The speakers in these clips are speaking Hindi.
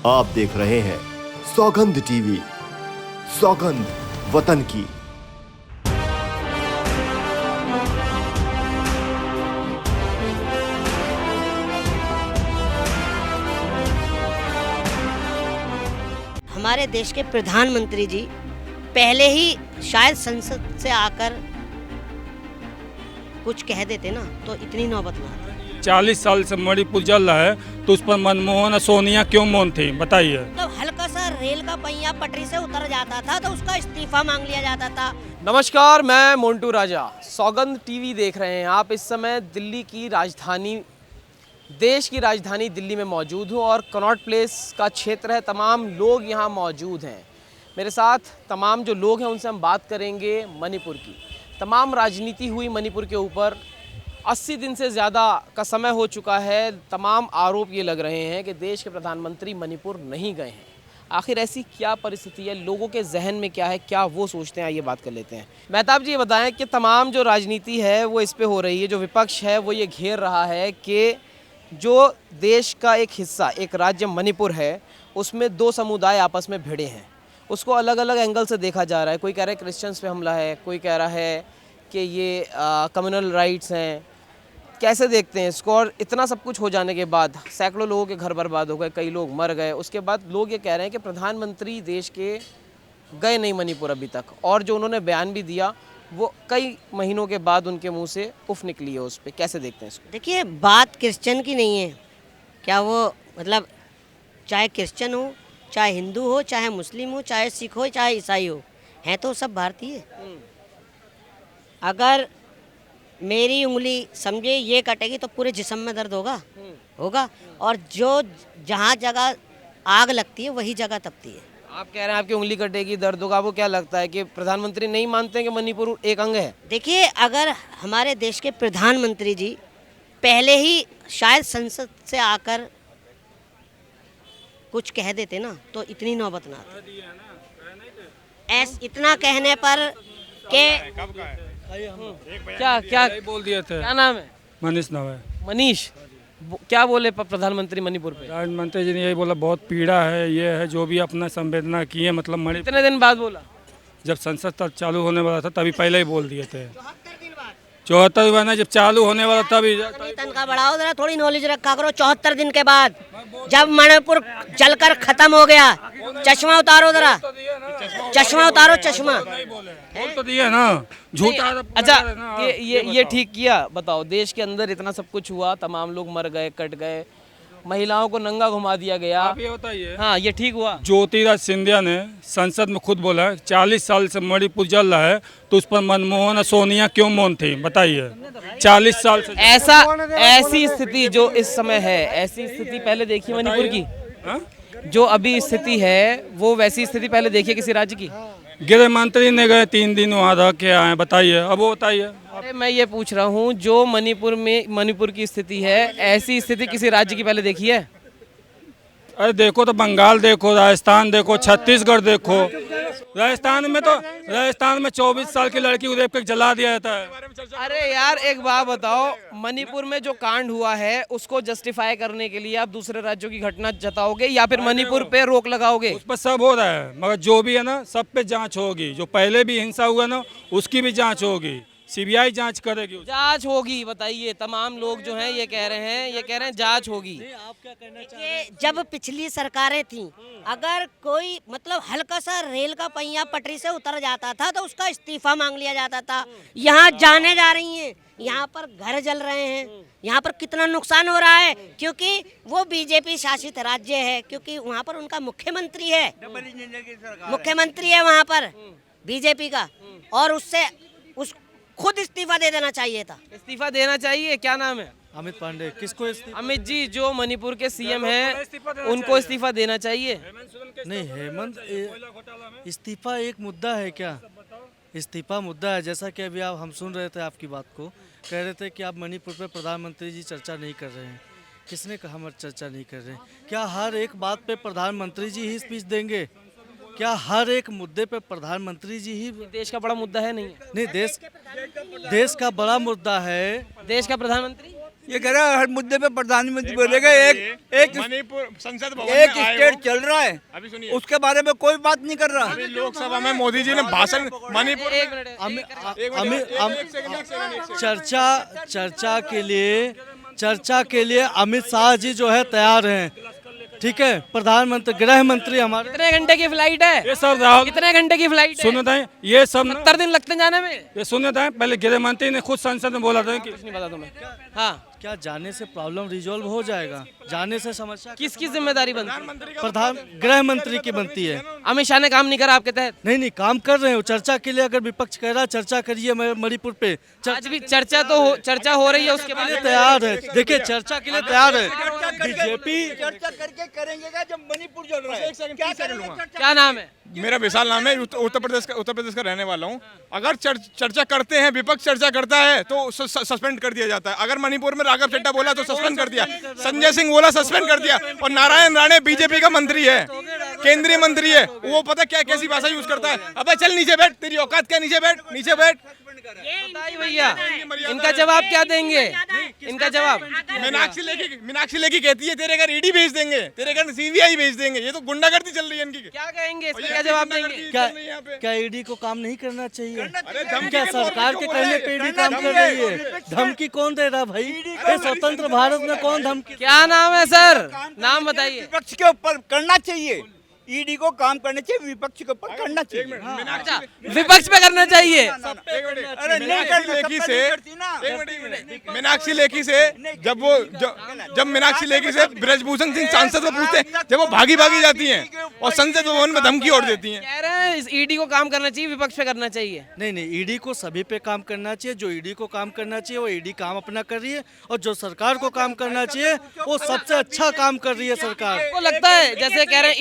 आप देख रहे हैं सौगंध टीवी, सौगंध वतन की। हमारे देश के प्रधानमंत्री जी पहले ही शायद संसद से आकर कुछ कह देते ना तो इतनी नौबत ना आती। 40 साल से मणिपुर जल रहा है तो उस पर मनमोहन और सोनिया क्यों मौन थी, बताइए। तो हल्का सा रेल का पहिया पटरी से उतर जाता था तो उसका इस्तीफा मांग लिया जाता था। नमस्कार, मैं मोंटू राजा, सौगंध टीवी देख रहे हैं आप। इस समय दिल्ली की राजधानी, देश की राजधानी दिल्ली में मौजूद हूँ और कनॉट प्लेस का क्षेत्र है। तमाम लोग यहाँ मौजूद हैं। मेरे साथ तमाम जो लोग हैं उनसे हम बात करेंगे मणिपुर की। तमाम राजनीति हुई मणिपुर के ऊपर। 80 दिन से ज़्यादा का समय हो चुका है। तमाम आरोप ये लग रहे हैं कि देश के प्रधानमंत्री मणिपुर नहीं गए हैं। आखिर ऐसी क्या परिस्थिति है, लोगों के जहन में क्या है, क्या वो सोचते हैं, ये बात कर लेते हैं। मेहताब जी, ये बताएं कि तमाम जो राजनीति है वो इस पे हो रही है, जो विपक्ष है वो ये घेर रहा है कि जो देश का एक हिस्सा, एक राज्य मणिपुर है, उसमें दो समुदाय आपस में भिड़े हैं। उसको अलग अलग एंगल से देखा जा रहा है। कोई कह रहा है क्रिश्चियंस पे हमला है, कोई कह रहा है कि ये कम्युनल राइट्स हैं। कैसे देखते हैं इसको? और इतना सब कुछ हो जाने के बाद सैकड़ों लोगों के घर बर्बाद हो गए, कई लोग मर गए। उसके बाद लोग ये कह रहे हैं कि प्रधानमंत्री देश के गए नहीं मणिपुर अभी तक, और जो उन्होंने बयान भी दिया वो कई महीनों के बाद उनके मुंह से उफ निकली है उस पर। कैसे देखते हैं इसको? देखिए, बात क्रिश्चियन की नहीं है। क्या वो मतलब चाहे क्रिश्चियन हो, चाहे हिंदू हो, चाहे मुस्लिम हो, चाहे सिख हो, चाहे ईसाई हो, हैं तो सब भारतीय। अगर मेरी उंगली समझे ये कटेगी तो पूरे जिस्म में दर्द होगा। और जो जहाँ जगह आग लगती है वही जगह तपती है। आप कह रहे हैं आपकी उंगली कटेगी, दर्द होगा। आपको क्या लगता है कि प्रधानमंत्री नहीं मानते हैं कि मणिपुर एक अंग है? देखिए, अगर हमारे देश के प्रधानमंत्री जी पहले ही शायद संसद से आकर कुछ कह देते ना तो इतनी नौबत ना आती। इतना कहने पर के क्या बोल दिए थे। क्या नाम है? मनीष नाम है। मनीष, क्या बोले प्रधानमंत्री मणिपुर पे? प्रधानमंत्री जी ने यही बोला बहुत पीड़ा है, ये है, जो भी अपना संवेदना किए। मतलब मणिपुर कितने दिन बाद बोला? जब संसद तक चालू होने वाला था तभी पहले ही बोल दिए थे। 74 दिन बाद जब चालू होने वाला तभी। तनख्वाह बढ़ाओ जरा, थोड़ी नॉलेज रखा करो। 74 दिन के बाद जब मणिपुर जलकर खत्म हो गया, चश्मा उतारो जरा, चश्मा उतारो, चश्मा। बोल तो दिए ना, झूठा। अच्छा, ये ठीक किया। बताओ, देश के अंदर इतना सब कुछ हुआ, तमाम लोग मर गए, कट गए, महिलाओं को नंगा घुमा दिया गया। आप ये बताइए। हाँ, ये ठीक हुआ? ज्योतिराज सिंधिया ने संसद में खुद बोला 40 साल से मणिपुर जल रहा है तो उस पर मनमोहन और सोनिया क्यों मौन थी, बताइए। 40 साल से ऐसी स्थिति जो इस समय है, ऐसी स्थिति पहले देखी मणिपुर की? जो अभी स्थिति है वो वैसी स्थिति पहले देखिए किसी राज्य की? गृह मंत्री ने गए 3 दिन वहाँ रह के आए, बताइए। अब वो बताइए। अरे मैं ये पूछ रहा हूँ, जो मणिपुर की स्थिति है, ऐसी स्थिति किसी राज्य की पहले देखी है? अरे देखो तो बंगाल देखो, राजस्थान देखो, छत्तीसगढ़ देखो। राजस्थान में 24 साल की लड़की को रेप कर जला दिया जाता है। अरे यार, एक बात बताओ, मणिपुर में जो कांड हुआ है उसको जस्टिफाई करने के लिए आप दूसरे राज्यों की घटना जताओगे या फिर मणिपुर पे रोक लगाओगे? उस पर सब हो रहा है, मगर जो भी है ना, सब पे जांच होगी। जो पहले भी हिंसा हुआ ना, उसकी भी जांच होगी। सीबीआई जांच करेगी। जांच होगी, बताइए। तमाम लोग जो हैं ये कह रहे हैं जांच होगी। आप क्या कहना चाहते हैं? जब पिछली सरकारें थीं, अगर कोई मतलब हल्का सा रेल का पहिया पटरी से उतर जाता था तो उसका इस्तीफा मांग लिया जाता था। यहाँ जाने जा रही हैं, यहाँ पर घर जल रहे हैं, यहाँ पर कितना नुकसान हो रहा है, क्योंकि वो बीजेपी शासित राज्य है, क्योंकि वहाँ पर उनका मुख्यमंत्री है वहाँ पर बीजेपी का, और उससे खुद इस्तीफा दे देना चाहिए था। इस्तीफा देना चाहिए। क्या नाम है? अमित पांडे। किसको अमित जी, जो मणिपुर के सीएम हैं उनको इस्तीफा देना चाहिए। नहीं, हेमंत इस्तीफा एक मुद्दा है क्या? इस्तीफा मुद्दा है। जैसा कि अभी हम सुन रहे थे आपकी बात को, कह रहे थे कि आप मणिपुर पे प्रधानमंत्री जी चर्चा नहीं कर रहे हैं। किसने कहा हम चर्चा नहीं कर रहे हैं? क्या हर एक बात पे प्रधानमंत्री जी ही स्पीच देंगे? क्या हर एक मुद्दे पे प्रधानमंत्री जी ही? देश का बड़ा मुद्दा है नहीं? नहीं, देश का बड़ा मुद्दा है। देश का प्रधानमंत्री ये कह रहा है हर मुद्दे पे प्रधानमंत्री बोलेगा। एक मणिपुर संसद भवन एक में आए स्टेट हो। चल रहा है, अभी सुनिए, उसके बारे में कोई बात नहीं कर रहा। अभी लोकसभा में मोदी जी ने भाषण मणिपुर में- एक मिनट चर्चा के लिए अमित शाह जी जो है तैयार हैं, ठीक है। प्रधानमंत्री, गृह मंत्री हमारे कितने घंटे की फ्लाइट है? ये सब राहुल कितने घंटे की फ्लाइट है? सुनते हैं ये सब 70 दिन लगते हैं जाने में। ये सुनते हैं। पहले गृह मंत्री ने खुद संसद में बोला था कि कुछ नहीं पता तुम्हें? हाँ, क्या जाने से प्रॉब्लम रिजॉल्व हो जाएगा? जाने से समस्या किसकी जिम्मेदारी बनती है? प्रधान गृह मंत्री की बनती है। अमित शाह ने काम नहीं करा आपके तहत? नहीं, काम कर रहे हो। चर्चा के लिए अगर विपक्ष कह रहा है चर्चा करिए मणिपुर पे, आज भी चर्चा हो रही है, उसके बाद तैयार है। देखिए चर्चा के लिए तैयार है बीजेपी। चर्चा करके करेंगे जब मणिपुर चल रहा है। क्या नाम है? मेरा विशाल नाम है, उत्तर प्रदेश का रहने वाला हूँ। अगर चर्चा करते हैं, विपक्ष चर्चा करता है तो सस्पेंड कर दिया जाता है। अगर मणिपुर में राघव चड्ढा बोला तो सस्पेंड कर दिया, संजय सिंह बोला सस्पेंड कर दिया। और नारायण राणे बीजेपी का मंत्री है, केंद्रीय मंत्री है, वो पता क्या कैसी भाषा यूज करता है। अबे चल नीचे बैठ, तेरी औकात क्या, नीचे बैठ, नीचे बैठ। बताइए भैया, इनका जवाब क्या देंगे? इनका जवाब मीनाक्षी लेखी कहती है तेरे घर ईडी भेज देंगे, तेरे घर सीबीआई भेज देंगे। ये तो गुंडागर्दी चल रही है इनकी। क्या कहेंगे? इसमें क्या जवाब देंगे? क्या ईडी को काम नहीं करना चाहिए? अरे धमकी क्या के तो सरकार के बच्चों को कहने है, पे ईडी करना काम कर चाहिए। रही है? धमकी कौन दे रहा भाई? ये स्वतंत्र भारत में कौन धमकी? क्या नाम है सर? नाम बताइए। विपक्ष के ऊपर करना चाहिए, ईडी को काम करना चाहिए, विपक्ष के ऊपर करना चाहिए। अच्छा, विपक्ष पे करना चाहिए। अरे नहीं मीनाक्षी लेखी से मीनाक्षी लेखी से जब मीनाक्षी लेखी से ब्रजभूषण सिंह सांसद को पूछते हैं, जब वो भागी जाती हैं और संसद भवन में धमकी और देती हैं। कह रहे हैं इस ईडी को काम करना चाहिए, विपक्ष पे करना चाहिए। नहीं, ईडी को सभी पे काम करना चाहिए। जो ईडी को काम करना चाहिए वो ईडी काम अपना कर रही है, और जो सरकार को काम करना चाहिए वो सबसे अच्छा काम कर रही है सरकार। आपको लगता है जैसे कह रहे हैं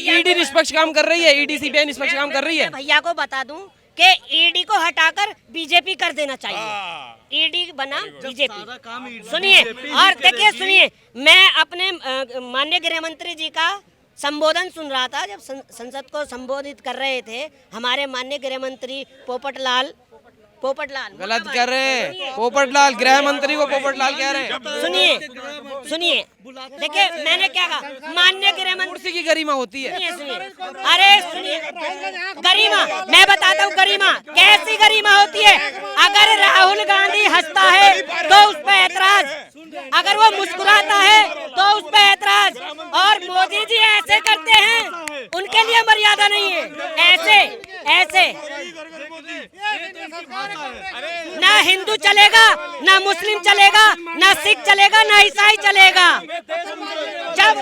ईडी निष्पक्ष काम कर रही है, ईडी सीबीआई निष्पक्ष काम कर रही है? भैया को बता दूं कि ईडी को हटाकर बीजेपी कर देना चाहिए। ईडी बना बीजेपी। सुनिए और देखिए, सुनिए, मैं अपने माननीय गृह मंत्री जी का संबोधन सुन रहा था जब संसद को संबोधित कर रहे थे हमारे माननीय गृह मंत्री पोपटलाल। गलत कर रहे हैं, पोपटलाल, गृह मंत्री को पोपटलाल कह रहे हैं। सुनिए, देखिए मैंने क्या कहा, माननीय गृह मंत्री कुर्सी की गरिमा होती है। सुनिए, अरे सुनिए, गरिमा मैं बताता हूँ, गरिमा कैसी गरिमा होती है। अगर राहुल गांधी हंसता है तो उस पर ऐतराज, अगर वो मुस्कुराता है तो उस पर ऐतराज, और मोदी जी ऐसे करते हैं, उनके लिए मर्यादा नहीं है। ऐसे ना हिंदू चलेगा, ना मुस्लिम चलेगा, ना सिख चलेगा, ना ईसाई चलेगा। जब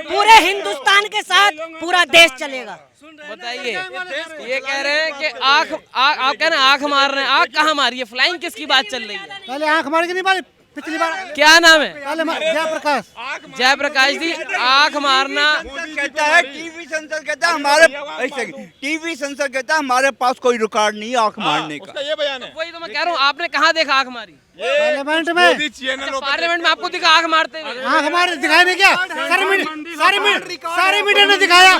पूरे हिंदुस्तान के साथ पूरा देश चलेगा। बताइए, ये कह रहे हैं कि आप कह रहे हैं आंख मार रहे हैं। आंख कहाँ मारी है? फ्लाइंग किसकी बात चल रही है? पहले आंख मार के नहीं मारी, पिछली बार। क्या नाम है? जयप्रकाश। जयप्रकाश जी, आंख मारना। कहता है टीवी संसद कहता है हमारे पास कोई रिकॉर्ड नहीं है आंख मारने का। ये बयान है। वही तो मैं कह रहा हूँ, आपने कहाँ देखा आंख मारी? पार्लियामेंट में। पार्लियामेंट में आपको दिखा आंख मारते हुए? आंख मार दिखाई नहीं क्या? सारी मीडिया ने दिखाया,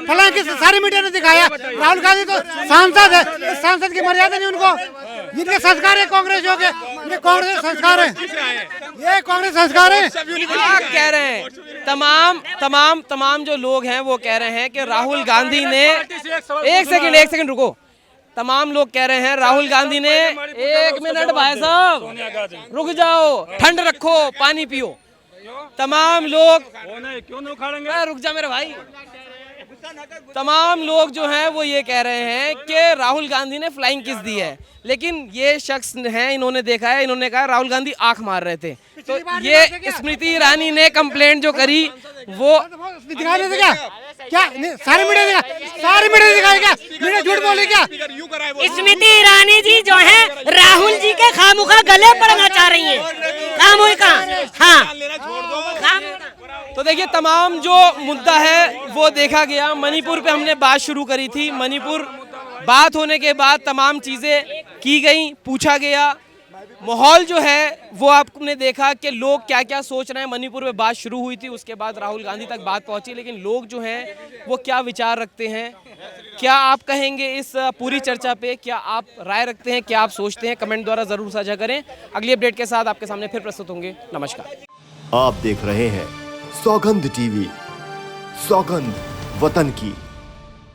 हालांकि सारी मीडिया ने दिखाया। राहुल गांधी तो सांसद है, सांसद की मर्यादा नहीं उनको। जिनके संस्कार है कांग्रेस हो गए, ये कांग्रेस संस्कार है, ये कांग्रेस संस्कार है। क्या कह रहे हैं? तमाम जो लोग हैं वो कह रहे हैं कि राहुल गांधी ने, एक सेकंड रुको, तमाम लोग कह रहे हैं राहुल गांधी ने, एक मिनट भाई साहब रुक जाओ, ठंड रखो, पानी पियो। तमाम लोग, क्यों नहीं उखाड़ेंगे? रुक जा मेरे भाई। तमाम लोग जो हैं वो ये कह रहे हैं कि राहुल गांधी ने फ्लाइंग किस दी है, लेकिन ये शख्स हैं, इन्होंने देखा है, इन्होंने कहा राहुल गांधी आंख मार रहे थे। तो ये स्मृति ईरानी ने कंप्लेंट जो करी वो दिखा रहे थे क्या? सारी मीडिया दिखाई क्या? मीडिया झूठ बोले क्या? स्मृति ईरानी जी जो है राहुल जी के खामुखा गले पड़ना चाह रही हैं, खामुखा। हाँ, तो देखिए, तमाम जो मुद्दा है वो देखा गया। मणिपुर पे हमने बात शुरू करी थी, मणिपुर बात होने के बाद तमाम चीजें की गई, पूछा गया। माहौल जो है वो आपने देखा कि लोग क्या क्या सोच रहे हैं। मणिपुर में बात शुरू हुई थी, उसके बाद राहुल गांधी तक बात पहुंची, लेकिन लोग जो हैं वो क्या विचार रखते हैं, क्या आप कहेंगे इस पूरी चर्चा पे, क्या आप राय रखते हैं, क्या आप सोचते हैं, कमेंट द्वारा जरूर साझा करें। अगली अपडेट के साथ आपके सामने फिर प्रस्तुत होंगे। नमस्कार। आप देख रहे हैं सौगंध टीवी, सौगंध वतन की।